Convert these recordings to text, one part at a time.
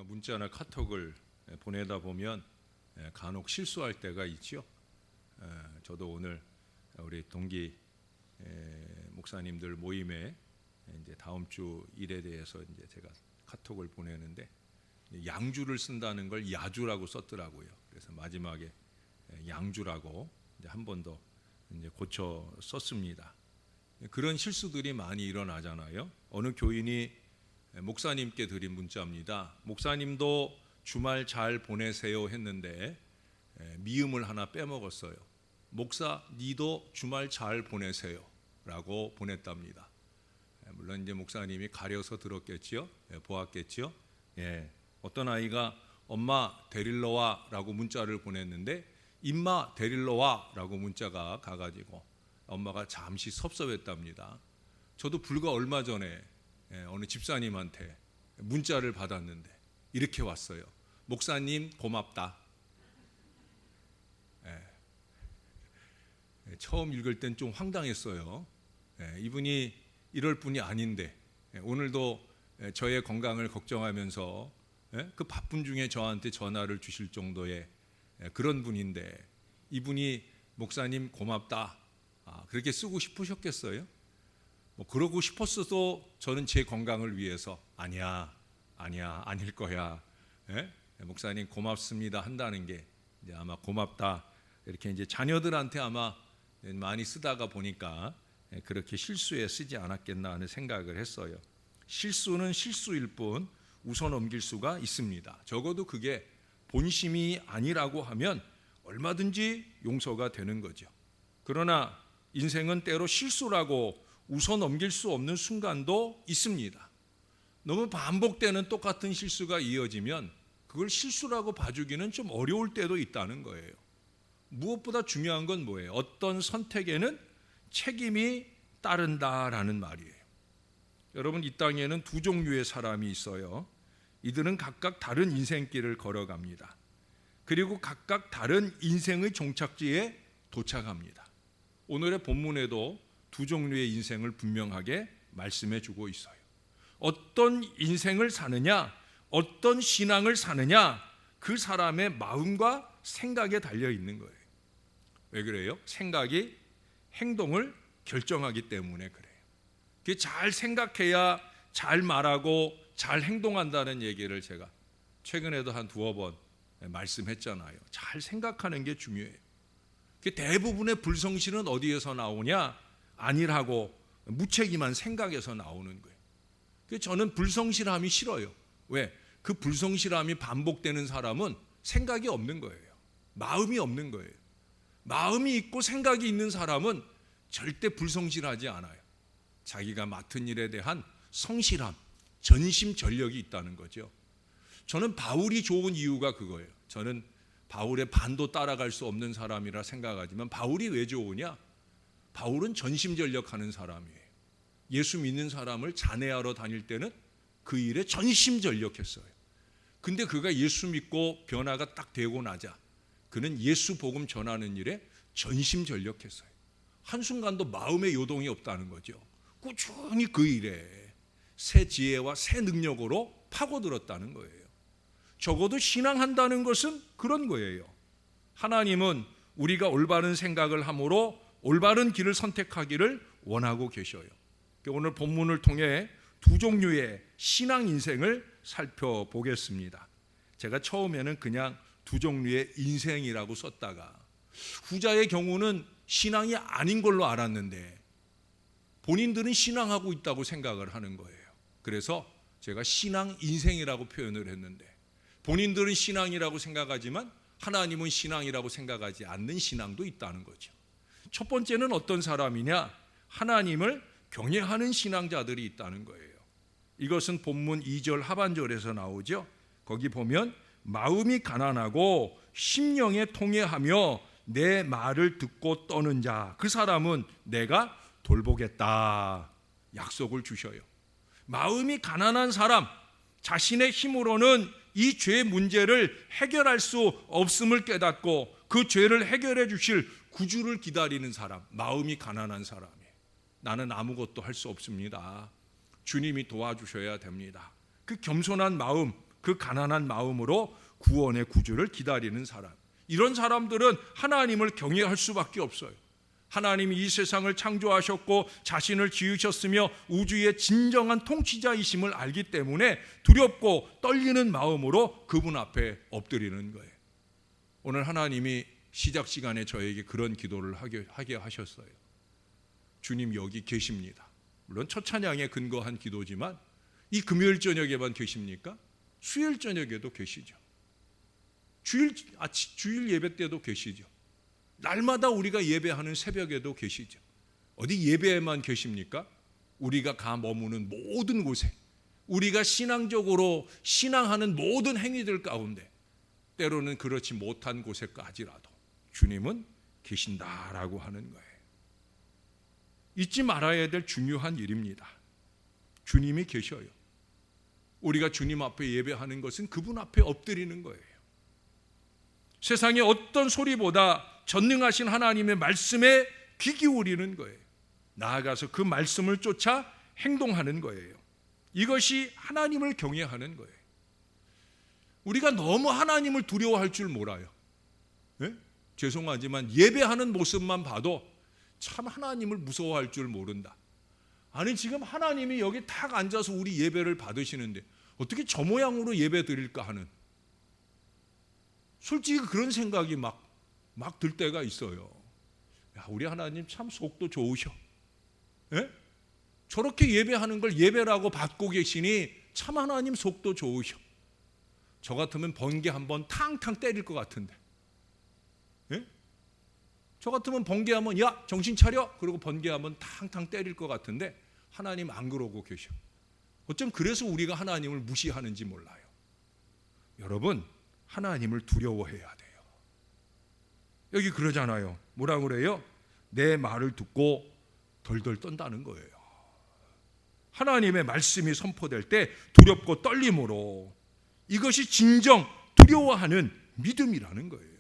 우리가 문자나 카톡을 보내다 보면 간혹 실수할 때가 있죠. 저도 오늘 우리 동기 목사님들 모임에 이제 다음 주 일에 대해서 이제 제가 카톡을 보내는데 양주를 쓴다는 걸 야주라고 썼더라고요. 그래서 마지막에 양주라고 이제 한 번 더 이제 고쳐 썼습니다. 그런 실수들이 많이 일어나잖아요. 어느 교인이 목사님께 드린 문자입니다. 목사님도 주말 잘 보내세요 했는데 미음을 하나 빼먹었어요. 목사 니도 주말 잘 보내세요 라고 보냈답니다. 물론 이제 목사님이 가려서 들었겠지요. 보았겠지요. 어떤 아이가 엄마 데리러 와 라고 문자를 보냈는데 임마 데리러 와 라고 문자가 가가지고 엄마가 잠시 섭섭했답니다. 저도 불과 얼마 전에 어느 집사님한테 문자를 받았는데 이렇게 왔어요. 목사님 고맙다. 처음 읽을 땐 좀 황당했어요. 이분이 이럴 분이 아닌데 오늘도 저의 건강을 걱정하면서 그 바쁜 중에 저한테 전화를 주실 정도의 그런 분인데 이분이 목사님 고맙다 그렇게 쓰고 싶으셨겠어요? 뭐 그러고 싶었어도 저는 제 건강을 위해서 아니야 아닐 거야. 목사님 고맙습니다 한다는 게 이제 아마 고맙다 이렇게 이제 자녀들한테 아마 많이 쓰다가 보니까 그렇게 실수에 쓰지 않았겠나 하는 생각을 했어요. 실수는 실수일 뿐 웃어 넘길 수가 있습니다. 적어도 그게 본심이 아니라고 하면 얼마든지 용서가 되는 거죠. 그러나 인생은 때로 실수라고 웃어 넘길 수 없는 순간도 있습니다. 너무 반복되는 똑같은 실수가 이어지면 그걸 실수라고 봐주기는 좀 어려울 때도 있다는 거예요. 무엇보다 중요한 건 뭐예요? 어떤 선택에는 책임이 따른다라는 말이에요. 여러분, 이 땅에는 두 종류의 사람이 있어요. 이들은 각각 다른 인생길을 걸어갑니다. 그리고 각각 다른 인생의 종착지에 도착합니다. 오늘의 본문에도 두 종류의 인생을 분명하게 말씀해 주고 있어요. 어떤 인생을 사느냐, 어떤 신앙을 사느냐, 그 사람의 마음과 생각에 달려 있는 거예요. 왜 그래요? 생각이 행동을 결정하기 때문에 그래요. 잘 생각해야 잘 말하고 잘 행동한다는 얘기를 제가 최근에도 한 두어 번 말씀했잖아요. 잘 생각하는 게 중요해요. 대부분의 불성실은 어디에서 나오냐? 안일하고 무책임한 생각에서 나오는 거예요. 저는 불성실함이 싫어요. 왜? 그 불성실함이 반복되는 사람은 생각이 없는 거예요. 마음이 없는 거예요. 마음이 있고 생각이 있는 사람은 절대 불성실하지 않아요. 자기가 맡은 일에 대한 성실함, 전심전력이 있다는 거죠. 저는 바울이 좋은 이유가 그거예요. 저는 바울의 반도 따라갈 수 없는 사람이라 생각하지만 바울이 왜 좋으냐? 바울은 전심전력하는 사람이에요. 예수 믿는 사람을 잔해하러 다닐 때는 그 일에 전심전력했어요. 근데 그가 예수 믿고 변화가 딱 되고 나자 그는 예수 복음 전하는 일에 전심전력했어요. 한순간도 마음의 요동이 없다는 거죠. 꾸준히 그 일에 새 지혜와 새 능력으로 파고들었다는 거예요. 적어도 신앙한다는 것은 그런 거예요. 하나님은 우리가 올바른 생각을 함으로 올바른 길을 선택하기를 원하고 계셔요. 오늘 본문을 통해 두 종류의 신앙 인생을 살펴보겠습니다. 제가 처음에는 그냥 두 종류의 인생이라고 썼다가 후자의 경우는 신앙이 아닌 걸로 알았는데 본인들은 신앙하고 있다고 생각을 하는 거예요. 그래서 제가 신앙 인생이라고 표현을 했는데 본인들은 신앙이라고 생각하지만 하나님은 신앙이라고 생각하지 않는 신앙도 있다는 거죠. 첫 번째는 어떤 사람이냐? 하나님을 경외하는 신앙자들이 있다는 거예요. 이것은 본문 2절 하반절에서 나오죠. 거기 보면 마음이 가난하고 심령에 통회하며 내 말을 듣고 떠는 자, 그 사람은 내가 돌보겠다 약속을 주셔요. 마음이 가난한 사람, 자신의 힘으로는 이 죄 문제를 해결할 수 없음을 깨닫고 그 죄를 해결해 주실 구주를 기다리는 사람, 마음이 가난한 사람이에요. 나는 아무것도 할 수 없습니다. 주님이 도와주셔야 됩니다. 그 겸손한 마음, 그 가난한 마음으로 구원의 구주를 기다리는 사람, 이런 사람들은 하나님을 경외할 수밖에 없어요. 하나님이 이 세상을 창조하셨고 자신을 지으셨으며 우주의 진정한 통치자이심을 알기 때문에 두렵고 떨리는 마음으로 그분 앞에 엎드리는 거예요. 오늘 하나님이 시작 시간에 저에게 그런 기도를 하게 하셨어요. 주님 여기 계십니다. 물론 첫 찬양에 근거한 기도지만 이 금요일 저녁에만 계십니까? 수요일 저녁에도 계시죠. 주일 예배 때도 계시죠. 날마다 우리가 예배하는 새벽에도 계시죠. 어디 예배에만 계십니까? 우리가 가 머무는 모든 곳에, 우리가 신앙적으로 신앙하는 모든 행위들 가운데, 때로는 그렇지 못한 곳에까지라도 주님은 계신다라고 하는 거예요. 잊지 말아야 될 중요한 일입니다. 주님이 계셔요. 우리가 주님 앞에 예배하는 것은 그분 앞에 엎드리는 거예요. 세상의 어떤 소리보다 전능하신 하나님의 말씀에 귀 기울이는 거예요. 나아가서 그 말씀을 쫓아 행동하는 거예요. 이것이 하나님을 경외하는 거예요. 우리가 너무 하나님을 두려워할 줄 몰라요. 네? 죄송하지만 예배하는 모습만 봐도 참 하나님을 무서워할 줄 모른다. 아니 지금 하나님이 여기 탁 앉아서 우리 예배를 받으시는데 어떻게 저 모양으로 예배 드릴까 하는, 솔직히 그런 생각이 막 들 때가 있어요. 야, 우리 하나님 참 속도 좋으셔. 예? 저렇게 예배하는 걸 예배라고 받고 계시니 참 하나님 속도 좋으셔. 저 같으면 번개 한번 탕탕 때릴 것 같은데. 예? 저 같으면 번개하면 야 정신 차려 그리고 번개하면 탕탕 때릴 것 같은데 하나님 안 그러고 계셔. 어쩜 그래서 우리가 하나님을 무시하는지 몰라요. 여러분, 하나님을 두려워해야 돼요. 여기 그러잖아요. 뭐라 그래요? 내 말을 듣고 덜덜 떤다는 거예요. 하나님의 말씀이 선포될 때 두렵고 떨림으로, 이것이 진정 두려워하는 믿음이라는 거예요.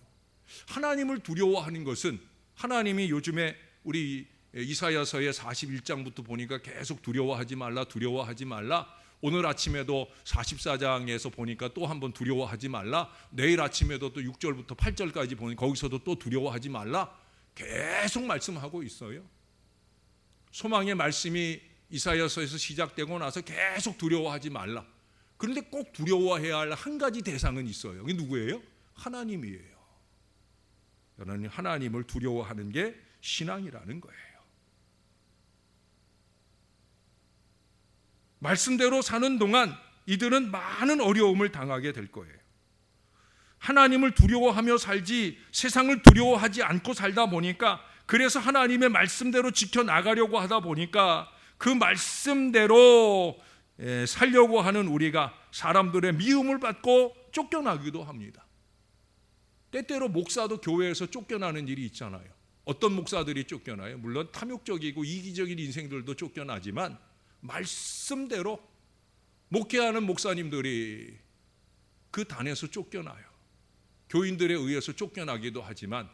하나님을 두려워하는 것은, 하나님이 요즘에 우리 이사야서의 41장부터 보니까 계속 두려워하지 말라, 두려워하지 말라. 오늘 아침에도 44장에서 보니까 또 한번 두려워하지 말라. 내일 아침에도 또 6절부터 8절까지 보니 거기서도 또 두려워하지 말라. 계속 말씀하고 있어요. 소망의 말씀이 이사야서에서 시작되고 나서 계속 두려워하지 말라. 그런데 꼭 두려워해야 할 한 가지 대상은 있어요. 그게 누구예요? 하나님이에요. 여러분, 하나님을 두려워하는 게 신앙이라는 거예요. 말씀대로 사는 동안 이들은 많은 어려움을 당하게 될 거예요. 하나님을 두려워하며 살지 세상을 두려워하지 않고 살다 보니까, 그래서 하나님의 말씀대로 지켜나가려고 하다 보니까 그 말씀대로 살려고 하는 우리가 사람들의 미움을 받고 쫓겨나기도 합니다. 때때로 목사도 교회에서 쫓겨나는 일이 있잖아요. 어떤 목사들이 쫓겨나요? 물론 탐욕적이고 이기적인 인생들도 쫓겨나지만 말씀대로 목회하는 목사님들이 그 단에서 쫓겨나요. 교인들에 의해서 쫓겨나기도 하지만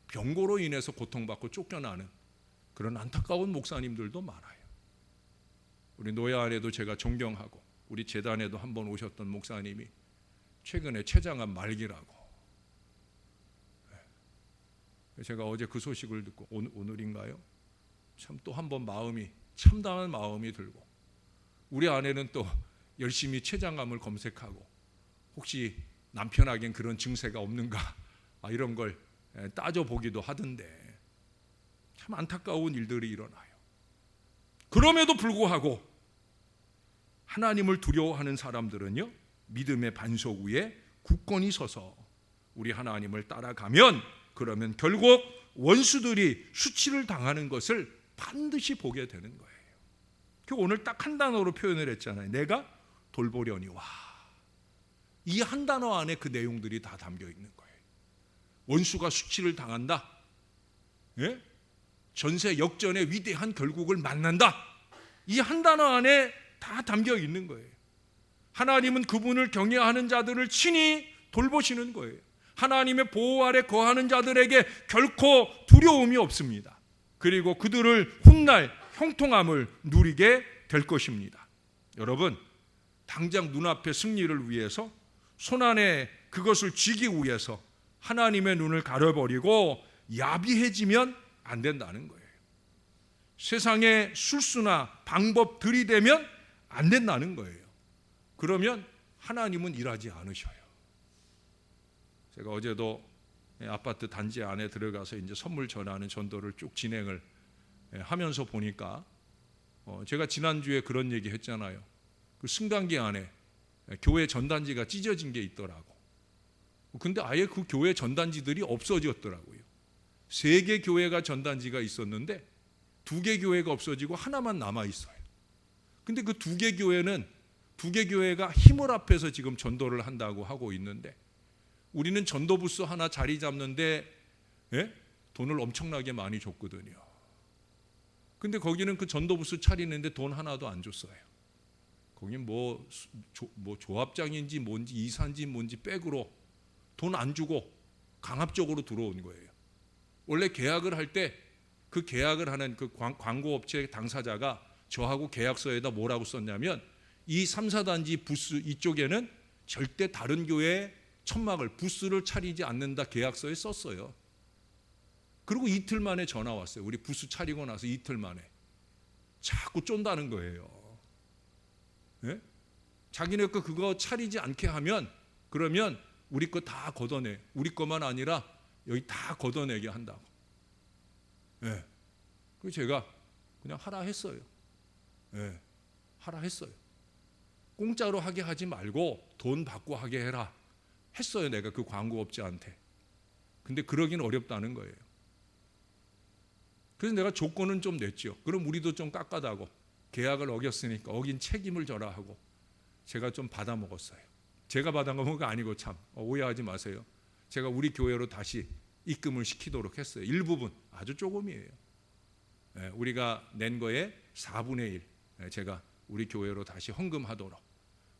병고로 인해서 고통받고 쫓겨나는 그런 안타까운 목사님들도 많아요. 우리 노야 안에도 제가 존경하고 우리 재단에도 한번 오셨던 목사님이 최근에 췌장암 말기라고, 제가 어제 그 소식을 듣고 오늘인가요? 참 또 한번 마음이 참담한 마음이 들고, 우리 아내는 또 열심히 췌장암을 검색하고 혹시 남편에겐 그런 증세가 없는가 이런 걸 따져보기도 하던데 참 안타까운 일들이 일어나요. 그럼에도 불구하고 하나님을 두려워하는 사람들은요, 믿음의 반석 위에 굳건히 서서 우리 하나님을 따라가면, 그러면 결국 원수들이 수치를 당하는 것을 반드시 보게 되는 거예요. 오늘 딱 한 단어로 표현을 했잖아요. 내가 돌보려니와. 이 한 단어 안에 그 내용들이 다 담겨 있는 거예요. 원수가 수치를 당한다. 예? 전세 역전의 위대한 결국을 만난다. 이 한 단어 안에 다 담겨 있는 거예요. 하나님은 그분을 경외하는 자들을 친히 돌보시는 거예요. 하나님의 보호 아래 거하는 자들에게 결코 두려움이 없습니다. 그리고 그들을 훗날 형통함을 누리게 될 것입니다. 여러분, 당장 눈앞의 승리를 위해서 손안에 그것을 쥐기 위해서 하나님의 눈을 가려버리고 야비해지면 안 된다는 거예요. 세상의 술수나 방법 들이대면 안 된다는 거예요. 그러면 하나님은 일하지 않으셔요. 제가 어제도 아파트 단지 안에 들어가서 이제 선물 전하는 전도를 쭉 진행을 하면서 보니까 제가 지난주에 그런 얘기 했잖아요. 그 승강기 안에 교회 전단지가 찢어진 게 있더라고. 근데 아예 그 교회 전단지들이 없어졌더라고요. 3개 교회가 전단지가 있었는데 2개 교회가 없어지고 하나만 남아 있어요. 근데 그 2개 교회는 2개 교회가 힘을 합해서 지금 전도를 한다고 하고 있는데 우리는 전도 부스 하나 자리 잡는데 돈을 엄청나게 많이 줬거든요. 근데 거기는 그 전도 부스 차리는데 돈 하나도 안 줬어요. 거긴 뭐 조합장인지 뭔지 이사인지 뭔지 백으로 돈 안 주고 강압적으로 들어온 거예요. 원래 계약을 할 때 그 계약을 하는 그 광고업체 당사자가 저하고 계약서에다 뭐라고 썼냐면 이 3, 4단지 부스 이쪽에는 절대 다른 교회에 천막을 부스를 차리지 않는다 계약서에 썼어요. 그리고 이틀 만에 전화 왔어요. 우리 부스 차리고 나서 이틀 만에 자꾸 쫀다는 거예요. 예? 자기네 거 그거 차리지 않게 하면 그러면 우리 거 다 걷어내. 우리 거만 아니라 여기 다 걷어내게 한다고. 예. 그래서 제가 그냥 하라 했어요. 예. 하라 했어요. 공짜로 하게 하지 말고 돈 받고 하게 해라. 했어요. 내가 그 광고업자한테. 근데 그러긴 어렵다는 거예요. 그래서 내가 조건은 좀 냈죠. 그럼 우리도 좀 깎아다고. 계약을 어겼으니까 어긴 책임을 져라 하고 제가 좀 받아먹었어요. 제가 받아먹은 거 아니고 참 오해하지 마세요. 제가 우리 교회로 다시 입금을 시키도록 했어요. 일부분 아주 조금이에요. 우리가 낸 거에 4분의 1 제가 우리 교회로 다시 헌금하도록.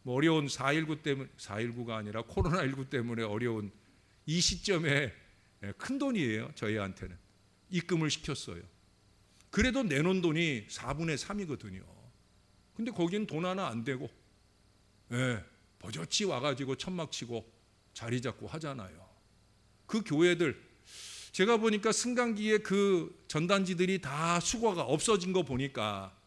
뭐 어려운 4.19 때문에 4.19가 아니라 코로나19 때문에 어려운 이 시점에 큰 돈이에요. 저희한테는 입금을 시켰어요. 그래도 내놓은 돈이 4분의 3이거든요. 근데 거긴 돈 하나 안 되고 버젓이 와가지고 천막 치고 자리 잡고 하잖아요. 그 교회들 제가 보니까 승강기에 그 전단지들이 다 수거가 없어진 거 보니까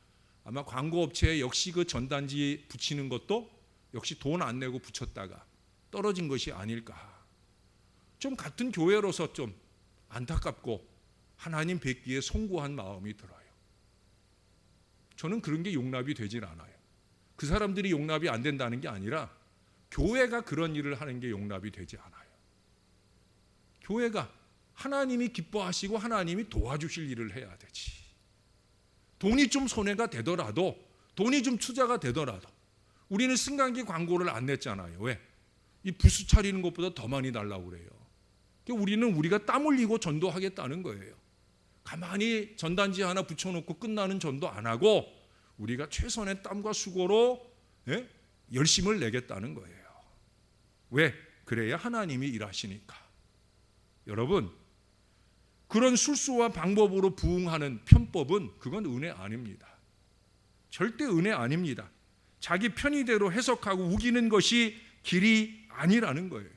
아마 광고업체에 역시 그 전단지 붙이는 것도 역시 돈 안 내고 붙였다가 떨어진 것이 아닐까. 좀 같은 교회로서 좀 안타깝고 하나님 뵙기에 송구한 마음이 들어요. 저는 그런 게 용납이 되질 않아요. 그 사람들이 용납이 안 된다는 게 아니라 교회가 그런 일을 하는 게 용납이 되지 않아요. 교회가 하나님이 기뻐하시고 하나님이 도와주실 일을 해야 되지. 돈이 좀 손해가 되더라도 돈이 좀 투자가 되더라도 우리는 승강기 광고를 안 냈잖아요. 왜? 이 부스 차리는 것보다 더 많이 달라고 그래요. 우리는 우리가 땀 흘리고 전도하겠다는 거예요. 가만히 전단지 하나 붙여놓고 끝나는 전도 안 하고 우리가 최선의 땀과 수고로 열심을 내겠다는 거예요. 왜? 그래야 하나님이 일하시니까. 여러분, 그런 술수와 방법으로 부응하는 편법은 그건 은혜 아닙니다. 절대 은혜 아닙니다. 자기 편의대로 해석하고 우기는 것이 길이 아니라는 거예요.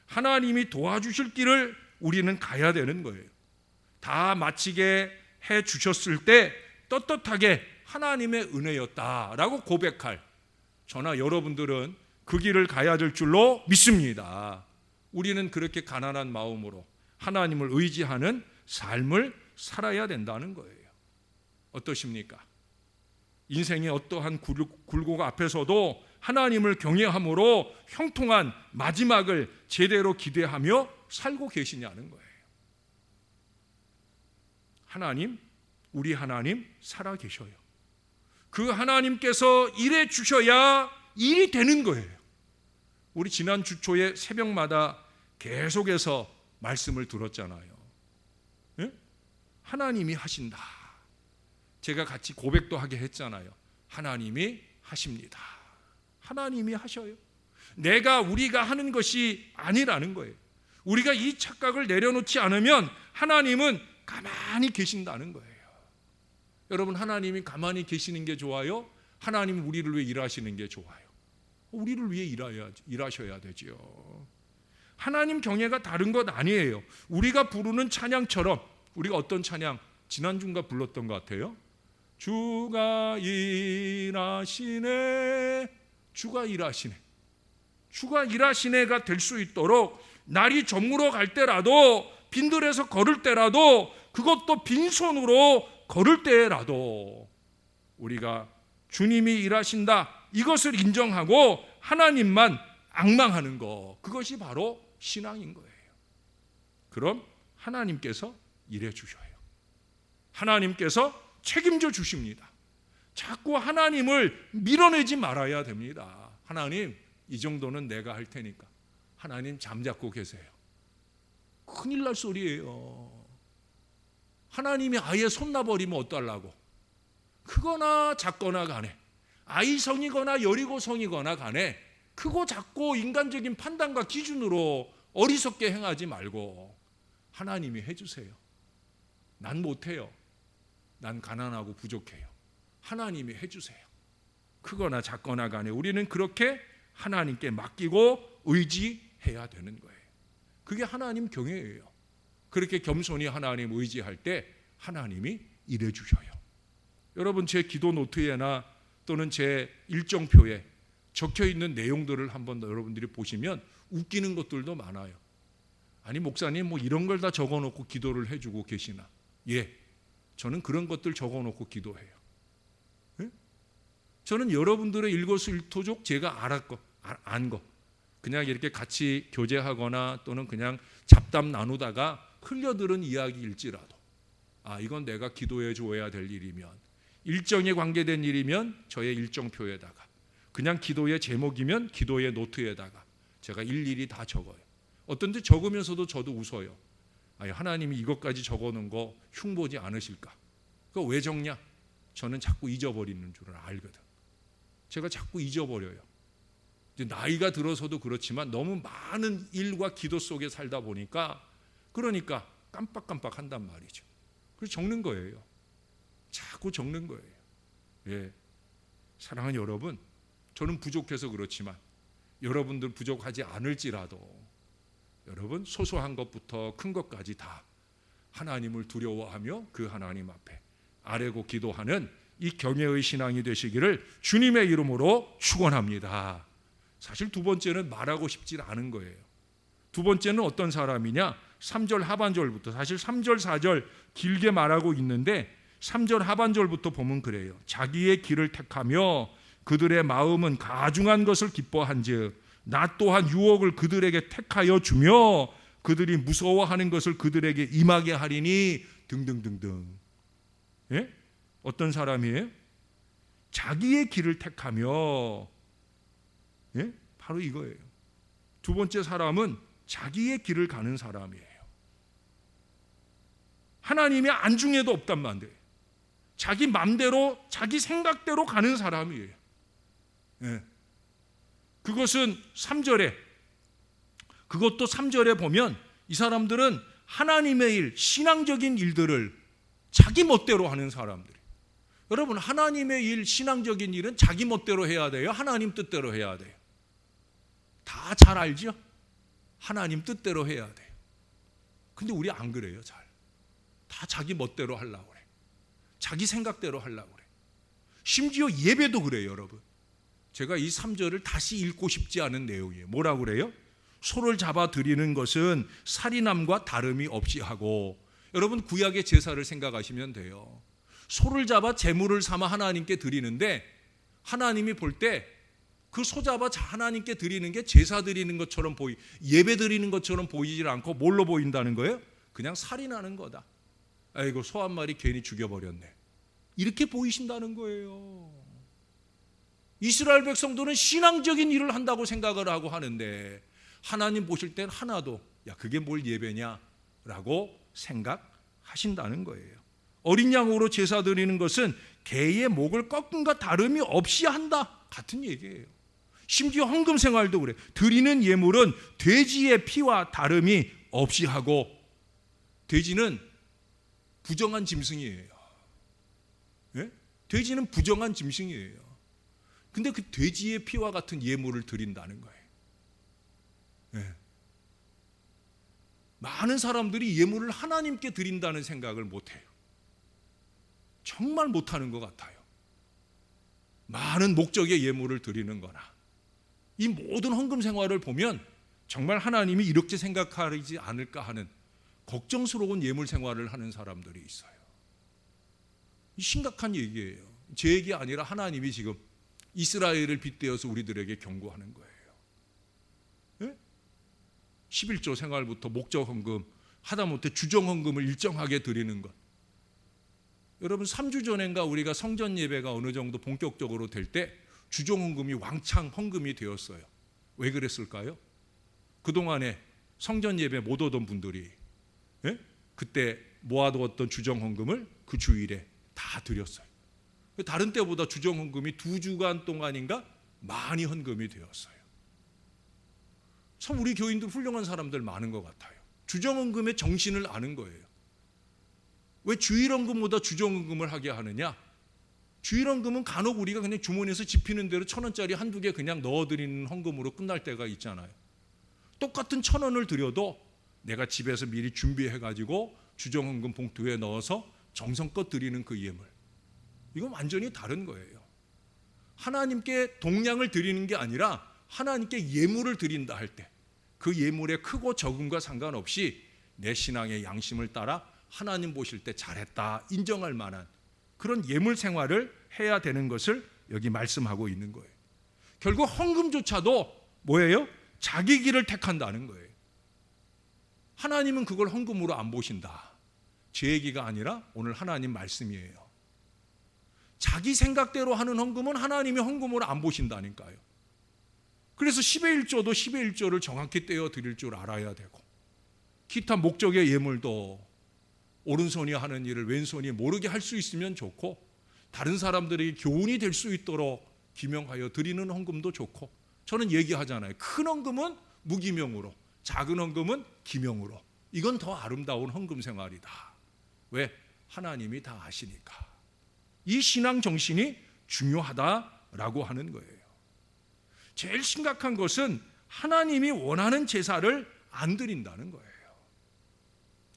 하나님이 도와주실 길을 우리는 가야 되는 거예요. 다 마치게 해 주셨을 때 떳떳하게 하나님의 은혜였다라고 고백할 저나 여러분들은 그 길을 가야 될 줄로 믿습니다. 우리는 그렇게 가난한 마음으로 하나님을 의지하는 삶을 살아야 된다는 거예요. 어떠십니까? 인생의 어떠한 굴곡 앞에서도 하나님을 경외함으로 형통한 마지막을 제대로 기대하며 살고 계시냐는 거예요. 하나님, 우리 하나님 살아 계셔요. 그 하나님께서 일해 주셔야 일이 되는 거예요. 우리 지난 주 초에 새벽마다 계속해서 말씀을 들었잖아요. 예? 하나님이 하신다. 제가 같이 고백도 하게 했잖아요. 하나님이 하십니다. 하나님이 하셔요. 우리가 하는 것이 아니라는 거예요. 우리가 이 착각을 내려놓지 않으면 하나님은 가만히 계신다는 거예요. 여러분, 하나님이 가만히 계시는 게 좋아요? 하나님이 우리를 위해 일하시는 게 좋아요? 우리를 위해 일하셔야 되지요. 하나님 경외가 다른 것 아니에요. 우리가 부르는 찬양처럼, 우리가 어떤 찬양 지난주인가 불렀던 것 같아요. 주가 일하시네, 주가 일하시네, 주가 일하시네가 될 수 있도록 날이 저물어 갈 때라도, 빈들에서 걸을 때라도, 그것도 빈손으로 걸을 때라도 우리가 주님이 일하신다, 이것을 인정하고 하나님만 앙망하는 것, 그것이 바로 신앙인 거예요. 그럼 하나님께서 일해 주셔요. 하나님께서 책임져 주십니다. 자꾸 하나님을 밀어내지 말아야 됩니다. 하나님, 이 정도는 내가 할 테니까 하나님 잠잡고 계세요. 큰일 날 소리예요. 하나님이 아예 손 놔버리면 어떡하려고? 크거나 작거나 간에, 아이성이거나 여리고성이거나 간에 크고 작고 인간적인 판단과 기준으로 어리석게 행하지 말고 하나님이 해주세요. 난 못해요. 난 가난하고 부족해요. 하나님이 해주세요. 크거나 작거나 간에 우리는 그렇게 하나님께 맡기고 의지해야 되는 거예요. 그게 하나님 경외예요. 그렇게 겸손히 하나님 의지할 때 하나님이 일해 주셔요. 여러분, 제 기도 노트에나 또는 제 일정표에 적혀 있는 내용들을 한번 더 여러분들이 보시면 웃기는 것들도 많아요. 아니, 목사님 뭐 이런 걸 다 적어 놓고 기도를 해주고 계시나? 예, 저는 그런 것들 적어 놓고 기도해요. 예? 저는 여러분들의 일거수일투족 제가 안 거 그냥 이렇게 같이 교제하거나 또는 그냥 잡담 나누다가 흘려들은 이야기일지라도, 아, 이건 내가 기도해 줘야 될 일이면, 일정에 관계된 일이면 저의 일정표에다가, 그냥 기도의 제목이면 기도의 노트에다가 제가 일일이 다 적어요. 어떤 데 적으면서도 저도 웃어요. 아니, 하나님이 이것까지 적어놓은 거 흉보지 않으실까? 그거 왜 적냐? 저는 자꾸 잊어버리는 줄을 알거든. 제가 자꾸 잊어버려요. 이제 나이가 들어서도 그렇지만 너무 많은 일과 기도 속에 살다 보니까, 그러니까 깜빡깜빡 한단 말이죠. 그래서 적는 거예요. 자꾸 적는 거예요. 예, 사랑하는 여러분, 저는 부족해서 그렇지만 여러분들 부족하지 않을지라도 여러분, 소소한 것부터 큰 것까지 다 하나님을 두려워하며 그 하나님 앞에 아뢰고 기도하는 이 경외의 신앙이 되시기를 주님의 이름으로 축원합니다. 사실 두 번째는 말하고 싶지 않은 거예요. 두 번째는 어떤 사람이냐? 3절 하반절부터, 사실 3절 4절 길게 말하고 있는데 3절 하반절부터 보면 그래요. 자기의 길을 택하며 그들의 마음은 가중한 것을 기뻐한즉 나 또한 유혹을 그들에게 택하여 주며 그들이 무서워하는 것을 그들에게 임하게 하리니 등등등등. 예? 어떤 사람이에요? 자기의 길을 택하며, 예? 바로 이거예요. 두 번째 사람은 자기의 길을 가는 사람이에요. 하나님의 안중에도 없단 말이에요. 자기 맘대로, 자기 생각대로 가는 사람이에요. 예. 그것은 3절에, 그것도 3절에 보면 이 사람들은 하나님의 일, 신앙적인 일들을 자기 멋대로 하는 사람들이에요. 여러분, 하나님의 일, 신앙적인 일은 자기 멋대로 해야 돼요? 하나님 뜻대로 해야 돼요? 다 잘 알죠? 하나님 뜻대로 해야 돼요. 근데 우리 안 그래요, 잘. 다 자기 멋대로 하려고 그래. 자기 생각대로 하려고 그래. 심지어 예배도 그래요, 여러분. 제가 이 3절을 다시 읽고 싶지 않은 내용이에요. 뭐라고 그래요? 소를 잡아 드리는 것은 살인함과 다름이 없이 하고, 여러분, 구약의 제사를 생각하시면 돼요. 소를 잡아 제물을 삼아 하나님께 드리는데 하나님이 볼 때 그 소 잡아 하나님께 드리는 게 제사 드리는 것처럼 예배 드리는 것처럼 보이질 않고 뭘로 보인다는 거예요? 그냥 살인하는 거다. 아이고, 소 한 마리 괜히 죽여버렸네. 이렇게 보이신다는 거예요. 이스라엘 백성들은 신앙적인 일을 한다고 생각을 하고 하는데 하나님 보실 땐 하나도, 야, 그게 뭘 예배냐라고 생각하신다는 거예요. 어린 양으로 제사 드리는 것은 개의 목을 꺾음과 다름이 없이 한다, 같은 얘기예요. 심지어 헌금 생활도 그래. 드리는 예물은 돼지의 피와 다름이 없이 하고, 돼지는 부정한 짐승이에요. 예? 돼지는 부정한 짐승이에요. 근데 그 돼지의 피와 같은 예물을 드린다는 거예요. 네. 많은 사람들이 예물을 하나님께 드린다는 생각을 못해요. 정말 못하는 것 같아요. 많은 목적의 예물을 드리는 거나 이 모든 헌금 생활을 보면 정말 하나님이 이렇게 생각하지 않을까 하는 걱정스러운 예물 생활을 하는 사람들이 있어요. 심각한 얘기예요. 제 얘기 아니라 하나님이 지금 이스라엘을 빗대어서 우리들에게 경고하는 거예요. 네? 11조 생활부터 목적 헌금, 하다못해 주정 헌금을 일정하게 드리는 것. 여러분 3주 전인가 우리가 성전 예배가 어느 정도 본격적으로 될 때 주정 헌금이 왕창 헌금이 되었어요. 왜 그랬을까요? 그동안에 성전 예배 못 오던 분들이 그때 모아두었던 주정 헌금을 그 주일에 다 드렸어요. 다른 때보다 주정 헌금이 2주간 동안인가 많이 헌금이 되었어요. 참 우리 교인들 훌륭한 사람들 많은 것 같아요. 주정 헌금의 정신을 아는 거예요. 왜 주일 헌금보다 주정 헌금을 하게 하느냐? 주일 헌금은 간혹 우리가 그냥 주머니에서 집히는 대로 1,000원짜리 한두 개 그냥 넣어드리는 헌금으로 끝날 때가 있잖아요. 똑같은 1,000원을 드려도 내가 집에서 미리 준비해가지고 주정 헌금 봉투에 넣어서 정성껏 드리는 그 예물, 이건 완전히 다른 거예요. 하나님께 동량을 드리는 게 아니라 하나님께 예물을 드린다 할 때 그 예물의 크고 적음과 상관없이 내 신앙의 양심을 따라 하나님 보실 때 잘했다 인정할 만한 그런 예물 생활을 해야 되는 것을 여기 말씀하고 있는 거예요. 결국 헌금조차도 뭐예요? 자기 길을 택한다는 거예요. 하나님은 그걸 헌금으로 안 보신다. 제 얘기가 아니라 오늘 하나님 말씀이에요. 자기 생각대로 하는 헌금은 하나님이 헌금으로 안 보신다니까요. 그래서 10의 1조도 10의 1조를 정확히 떼어 드릴 줄 알아야 되고, 기타 목적의 예물도 오른손이 하는 일을 왼손이 모르게 할 수 있으면 좋고, 다른 사람들에게 교훈이 될 수 있도록 기명하여 드리는 헌금도 좋고, 저는 얘기하잖아요. 큰 헌금은 무기명으로, 작은 헌금은 기명으로. 이건 더 아름다운 헌금 생활이다. 왜? 하나님이 다 아시니까. 이 신앙 정신이 중요하다라고 하는 거예요. 제일 심각한 것은 하나님이 원하는 제사를 안 드린다는 거예요.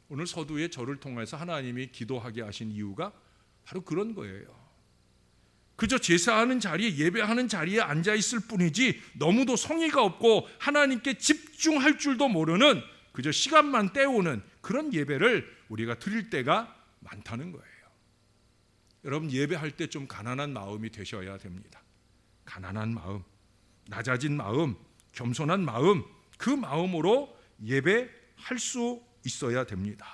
오늘 서두에 저를 통해서 하나님이 기도하게 하신 이유가 바로 그런 거예요. 그저 제사하는 자리에, 예배하는 자리에 앉아 있을 뿐이지 너무도 성의가 없고 하나님께 집중할 줄도 모르는 그저 시간만 때우는 그런 예배를 우리가 드릴 때가 많다는 거예요. 여러분, 예배할 때 좀 가난한 마음이 되셔야 됩니다. 가난한 마음, 낮아진 마음, 겸손한 마음, 그 마음으로 예배할 수 있어야 됩니다.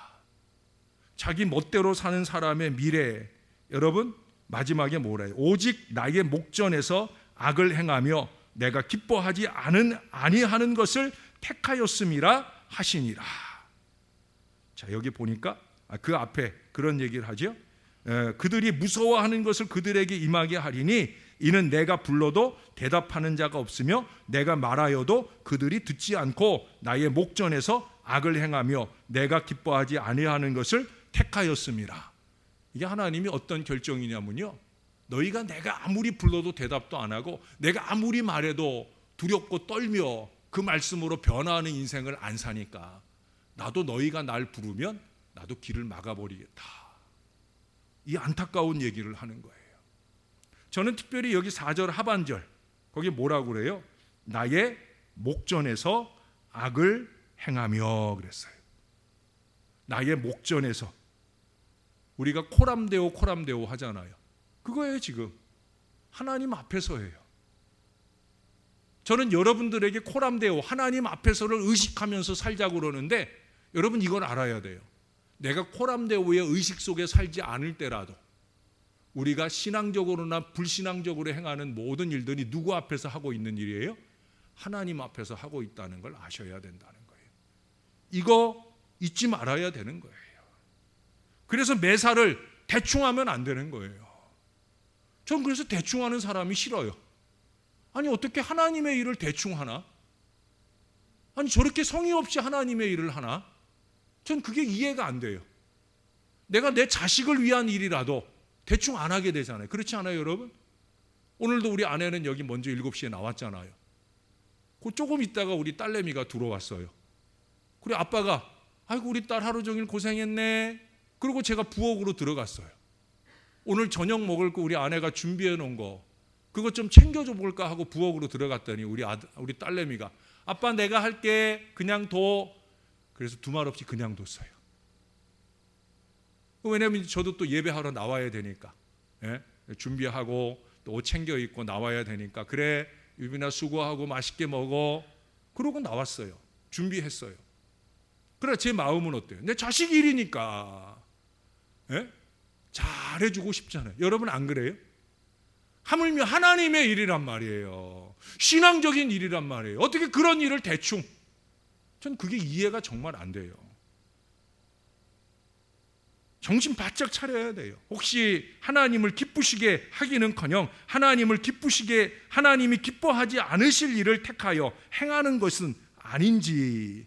자기 멋대로 사는 사람의 미래, 여러분 마지막에 뭐래요? 오직 나의 목전에서 악을 행하며 내가 기뻐하지 아니하는 것을 택하였음이라 하시니라. 자, 여기 보니까 그 앞에 그런 얘기를 하죠. 그들이 무서워하는 것을 그들에게 임하게 하리니 이는 내가 불러도 대답하는 자가 없으며 내가 말하여도 그들이 듣지 않고 나의 목전에서 악을 행하며 내가 기뻐하지 아니하는 것을 택하였음이라. 이게 하나님이 어떤 결정이냐면요, 너희가 내가 아무리 불러도 대답도 안 하고 내가 아무리 말해도 두렵고 떨며 그 말씀으로 변화하는 인생을 안 사니까 나도 너희가 날 부르면 나도 길을 막아버리겠다. 이 안타까운 얘기를 하는 거예요. 저는 특별히 여기 4절 하반절 거기 뭐라고 그래요? 나의 목전에서 악을 행하며 그랬어요. 나의 목전에서. 우리가 코람데오 하잖아요. 그거예요. 지금 하나님 앞에서예요. 저는 여러분들에게 코람데오, 하나님 앞에서를 의식하면서 살자고 그러는데 여러분 이건 알아야 돼요. 내가 코람데오의 의식 속에 살지 않을 때라도 우리가 신앙적으로나 불신앙적으로 행하는 모든 일들이 누구 앞에서 하고 있는 일이에요? 하나님 앞에서 하고 있다는 걸 아셔야 된다는 거예요. 이거 잊지 말아야 되는 거예요. 그래서 매사를 대충 하면 안 되는 거예요. 전 그래서 대충 하는 사람이 싫어요. 아니 어떻게 하나님의 일을 대충 하나? 아니 저렇게 성의 없이 하나님의 일을 하나? 전 그게 이해가 안 돼요. 내가 내 자식을 위한 일이라도 대충 안 하게 되잖아요. 그렇지 않아요, 여러분? 오늘도 우리 아내는 여기 먼저 7시에 나왔잖아요. 그 조금 있다가 우리 딸내미가 들어왔어요. 그리고 아빠가 아이고 우리 딸 하루 종일 고생했네. 그리고 제가 부엌으로 들어갔어요. 오늘 저녁 먹을 거 우리 아내가 준비해 놓은 거 그것 좀 챙겨줘 볼까 하고 부엌으로 들어갔더니 우리 딸내미가 아빠 내가 할게 그냥 둬. 그래서 두말 없이 그냥 뒀어요. 왜냐하면 저도 또 예배하러 나와야 되니까 준비하고 또 옷 챙겨 입고 나와야 되니까 그래 유빈아 수고하고 맛있게 먹어. 그러고 나왔어요. 준비했어요. 그래 제 마음은 어때요? 내 자식 일이니까 잘해주고 싶잖아요. 여러분 안 그래요? 하물며 하나님의 일이란 말이에요. 신앙적인 일이란 말이에요. 어떻게 그런 일을 대충? 전 그게 이해가 정말 안 돼요. 정신 바짝 차려야 돼요. 혹시 하나님을 기쁘시게 하기는커녕 하나님이 기뻐하지 않으실 일을 택하여 행하는 것은 아닌지,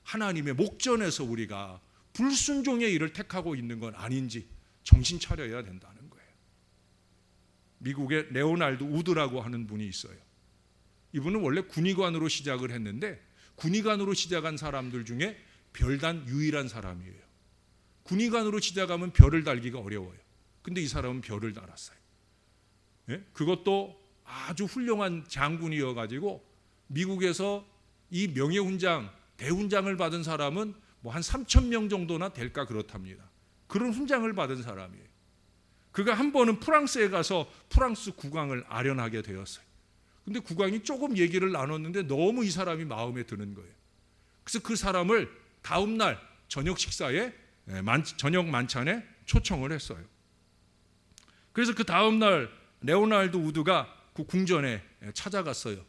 하나님의 목전에서 우리가 불순종의 일을 택하고 있는 건 아닌지 정신 차려야 된다는 거예요. 미국의 레오날드 우드라고 하는 분이 있어요. 이분은 원래 군의관으로 시작을 했는데 군의관으로 시작한 사람들 중에 별단 유일한 사람이에요. 군의관으로 시작하면 별을 달기가 어려워요. 근데 이 사람은 별을 달았어요. 그것도 아주 훌륭한 장군이어가지고 미국에서 이 명예훈장, 대훈장을 받은 사람은 뭐 한 3,000명 정도나 될까 그렇답니다. 그런 훈장을 받은 사람이에요. 그가 한 번은 프랑스에 가서 프랑스 국왕을 아련하게 되었어요. 근데 국왕이 조금 얘기를 나눴는데 너무 이 사람이 마음에 드는 거예요. 그래서 그 사람을 다음 날 저녁 식사에 저녁 만찬에 초청을 했어요. 그래서 그 다음 날 레오날드 우드가 그 궁전에 찾아갔어요.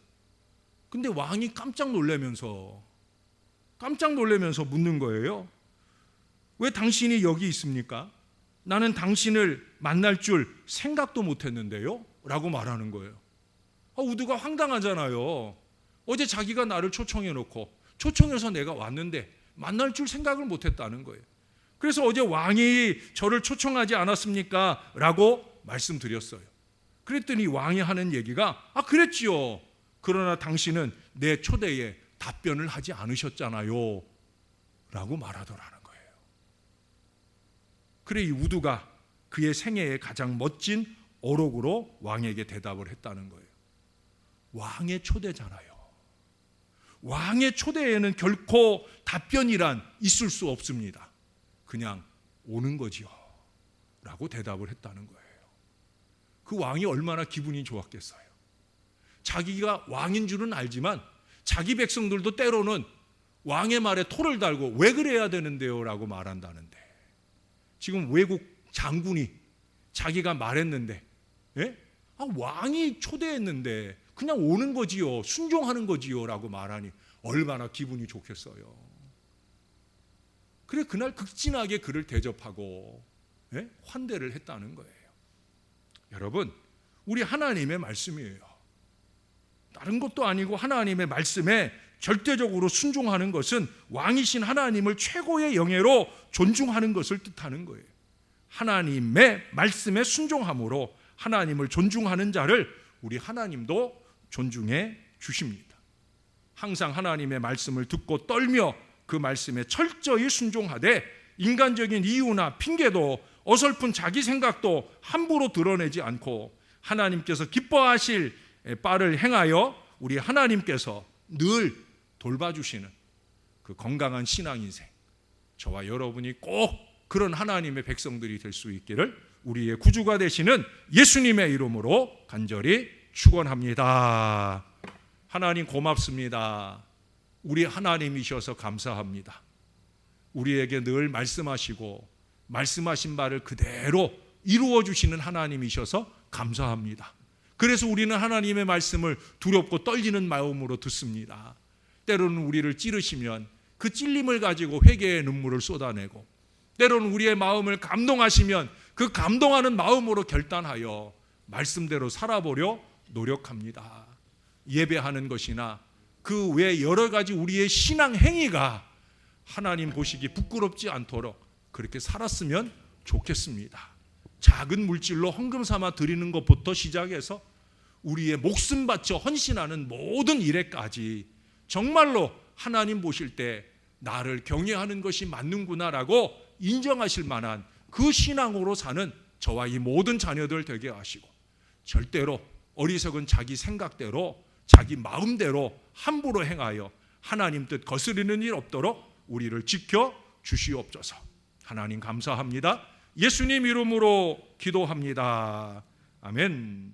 근데 왕이 깜짝 놀라면서 묻는 거예요. 왜 당신이 여기 있습니까? 나는 당신을 만날 줄 생각도 못했는데요? 라고 말하는 거예요. 우드가 황당하잖아요. 어제 자기가 나를 초청해서 내가 왔는데 만날 줄 생각을 못했다는 거예요. 그래서 어제 왕이 저를 초청하지 않았습니까? 라고 말씀드렸어요. 그랬더니 왕이 하는 얘기가 그랬지요. 그러나 당신은 내 초대에 답변을 하지 않으셨잖아요. 라고 말하더라는 거예요. 그래 이 우드가 그의 생애의 가장 멋진 어록으로 왕에게 대답을 했다는 거예요. 왕의 초대잖아요. 왕의 초대에는 결코 답변이란 있을 수 없습니다. 그냥 오는 거지요. 라고 대답을 했다는 거예요. 그 왕이 얼마나 기분이 좋았겠어요. 자기가 왕인 줄은 알지만 자기 백성들도 때로는 왕의 말에 토를 달고 왜 그래야 되는데요? 라고 말한다는데 지금 외국 장군이 자기가 말했는데 왕이 초대했는데 그냥 오는 거지요. 순종하는 거지요. 라고 말하니 얼마나 기분이 좋겠어요. 그래 그날 극진하게 그를 대접하고 환대를 했다는 거예요. 여러분 우리 하나님의 말씀이에요. 다른 것도 아니고 하나님의 말씀에 절대적으로 순종하는 것은 왕이신 하나님을 최고의 영예로 존중하는 것을 뜻하는 거예요. 하나님의 말씀에 순종함으로 하나님을 존중하는 자를 우리 하나님도 존중해 주십니다. 항상 하나님의 말씀을 듣고 떨며 그 말씀에 철저히 순종하되 인간적인 이유나 핑계도 어설픈 자기 생각도 함부로 드러내지 않고 하나님께서 기뻐하실 바를 행하여 우리 하나님께서 늘 돌봐주시는 그 건강한 신앙인생, 저와 여러분이 꼭 그런 하나님의 백성들이 될 수 있기를 우리의 구주가 되시는 예수님의 이름으로 간절히 축원합니다. 하나님 고맙습니다. 우리 하나님이셔서 감사합니다. 우리에게 늘 말씀하시고 말씀하신 바를 그대로 이루어 주시는 하나님이셔서 감사합니다. 그래서 우리는 하나님의 말씀을 두렵고 떨리는 마음으로 듣습니다. 때로는 우리를 찌르시면 그 찔림을 가지고 회개의 눈물을 쏟아내고, 때로는 우리의 마음을 감동하시면 그 감동하는 마음으로 결단하여 말씀대로 살아보려 노력합니다. 예배하는 것이나 그 외 여러 가지 우리의 신앙 행위가 하나님 보시기 부끄럽지 않도록 그렇게 살았으면 좋겠습니다. 작은 물질로 헌금 삼아 드리는 것부터 시작해서 우리의 목숨 바쳐 헌신하는 모든 일에까지 정말로 하나님 보실 때 나를 경외하는 것이 맞는구나라고 인정하실 만한 그 신앙으로 사는 저와 이 모든 자녀들 되게 하시고, 절대로 어리석은 자기 생각대로 자기 마음대로 함부로 행하여 하나님 뜻 거스르는 일 없도록 우리를 지켜 주시옵소서. 하나님 감사합니다. 예수님 이름으로 기도합니다. 아멘.